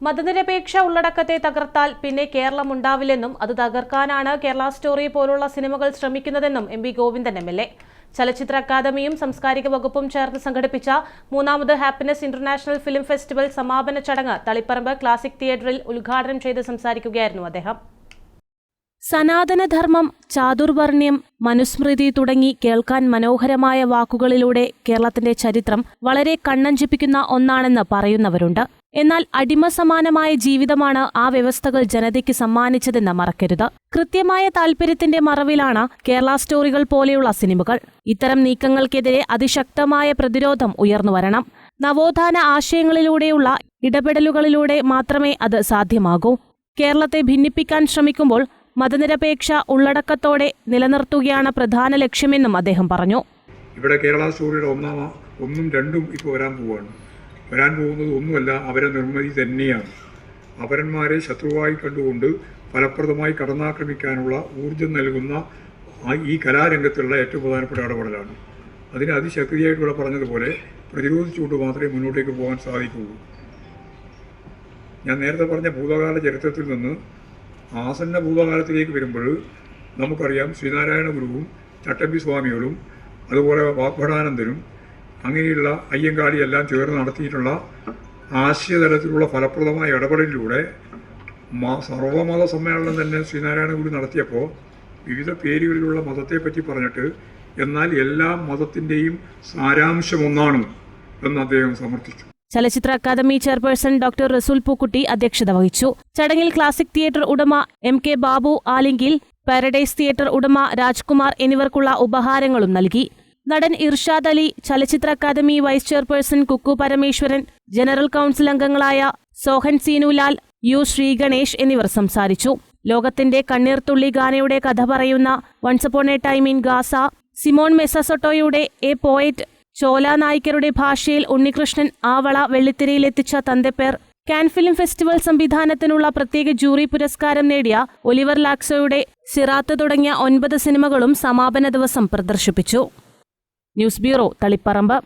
മതനിരപേക്ഷ ഉള്ളടക്കത്തെ തകർത്താൽ പിന്നെ കേരളം ഉണ്ടാവില്ലെന്നും അത് തകർക്കാനാണ് കേരള സ്റ്റോറി പോലുള്ള സിനിമകൾ ശ്രമിക്കുന്നതെന്നും എം.വി. ഗോവിന്ദൻ എം.എൽ.എ. ചലച്ചിത്ര അക്കാദമിയും സാംസ്കാരിക വകുപ്പും ചേർന്ന് സംഘടിപ്പിച്ച 3ാമത് ഹാപ്പിനെസ് ഇന്റർനാഷണൽ ഫിലിം ഫെസ്റ്റിവൽ സമാപന ചടങ്ങ് തളിപ്പറമ്പ് ക്ലാസിക് തിയേറ്ററിൽ ഉദ്ഘാടനം ചെയ്ത് സംസാരിക്കുകയായിരുന്നു അദ്ദേഹം. സനാതനധർമ്മം, ചാതുർവർണ്ണ്യം, മനുസ്മൃതി തുടങ്ങി കേൾക്കാൻ മനോഹരമായ വാക്കുകളിലൂടെ കേരളത്തിന്റെ ചരിത്രം വളരെ കണ്ണഞ്ചിപ്പിക്കുന്ന ഒന്നാണെന്ന് പറയുന്നവരുണ്ട്. എന്നാൽ അടിമസമാനമായ ജീവിതമാണ് ആ വ്യവസ്ഥകൾ ജനതയ്ക്ക് സമ്മാനിച്ചതെന്ന് മറക്കരുത്. കൃത്യമായ താൽപര്യത്തിന്റെ മറവിലാണ് കേരള സ്റ്റോറികൾ പോലെയുള്ള സിനിമകൾ. ഇത്തരം നീക്കങ്ങൾക്കെതിരെ അതിശക്തമായ പ്രതിരോധം ഉയർന്നുവരണം. നവോത്ഥാന ആശയങ്ങളിലൂടെയുള്ള ഇടപെടലുകളിലൂടെ മാത്രമേ അത് സാധ്യമാകൂ. കേരളത്തെ ഭിന്നിപ്പിക്കാൻ ശ്രമിക്കുമ്പോൾ മതനിരപേക്ഷ ഉള്ളടക്കത്തോടെ നിലനിർത്തുകയാണ് പ്രധാന ലക്ഷ്യമെന്നും അദ്ദേഹം പറഞ്ഞു. ഇവിടെ കേരള സ്റ്റോറിയുടെ ഒന്നും രണ്ടും ഇപ്പോൾ വരാൻ പോകുന്നത് ഒന്നുമല്ല, അവരെ നിർമ്മിതി തന്നെയാണ്. അപരന്മാരെ ശത്രുവായി കണ്ടുകൊണ്ട് ഫലപ്രദമായി കടന്നാക്രമിക്കാനുള്ള ഊർജം നൽകുന്ന ഈ കലാരംഗത്തുള്ള ഏറ്റവും പ്രധാനപ്പെട്ട ഇടപെടലാണ്. അതിന് അതിശക്തിയായിട്ടുള്ള പറഞ്ഞതുപോലെ പ്രതിരോധിച്ചുകൊണ്ട് മാത്രമേ മുന്നോട്ടേക്ക് പോകാൻ സാധിക്കുകയുള്ളൂ. ഞാൻ നേരത്തെ പറഞ്ഞ ഭൂതകാല ചരിത്രത്തിൽ നിന്ന് ആസന്ന ഭൂതകാലത്തിലേക്ക് വരുമ്പോൾ നമുക്കറിയാം, ശ്രീനാരായണ ഗുരുവും ചട്ടമ്പി സ്വാമികളും അതുപോലെ വാഗ്ഭടാനന്ദനും അങ്ങനെയുള്ള അയ്യങ്കാളി എല്ലാം ചേർന്ന് നടത്തിയിട്ടുള്ള ആശയതലത്തിലുള്ള ഫലപ്രദമായ ഇടപെടലിലൂടെ സർവമത സമ്മേളനം തന്നെ ശ്രീനാരായണ ഗുരു നടത്തിയപ്പോൾ വിവിധ പേരുകളിലുള്ള മതത്തെപ്പറ്റി പറഞ്ഞിട്ട് എന്നാൽ എല്ലാ മതത്തിൻ്റെയും സാരാംശം ഒന്നാണ് എന്ന് അദ്ദേഹം സമർത്ഥിച്ചു. ചലച്ചിത്ര അക്കാദമി ചെയർപേഴ്സൺ ഡോക്ടർ റസൂൽ പൂക്കുട്ടി അധ്യക്ഷത വഹിച്ചു. ചടങ്ങിൽ ക്ലാസിക് തിയേറ്റർ ഉടമ M.K. ബാബു ആലിങ്കിൽ, പാരഡൈസ് തിയേറ്റർ ഉടമ രാജ്കുമാർ എന്നിവർക്കുള്ള ഉപഹാരങ്ങളും നൽകി. നടൻ ഇർഷാദ് അലി, ചലച്ചിത്ര academy vice chairperson Kukku Parameswaran, general council അംഗങ്ങളായ സോഹൻ സീനുലാൽ, യു ശ്രീഗണേഷ് എന്നിവർ സംസാരിച്ചു. ലോകത്തിന്റെ കണ്ണീർത്തുള്ളി ഗാനയുടെ കഥ പറയുന്ന once upon a time in Gaza, Simon മെസസോട്ടോയുടെ എ പോയറ്റ്, ചോല നായിക്കരുടെ ഭാഷയിൽ ഉണ്ണികൃഷ്ണൻ ആവള വെള്ളിത്തിരയിലെത്തിച്ച തന്തപ്പേർ, കാൻ ഫിലിം ഫെസ്റ്റിവൽ സംവിധാനത്തിനുള്ള പ്രത്യേക ജൂറി പുരസ്കാരം നേടിയ ഒലിവർ ലാക്സോയുടെ സിറാത്ത് തുടങ്ങിയ 9 സിനിമകളും സമാപന ദിവസം പ്രദർശിപ്പിച്ചു. News bureau, Taliparamba.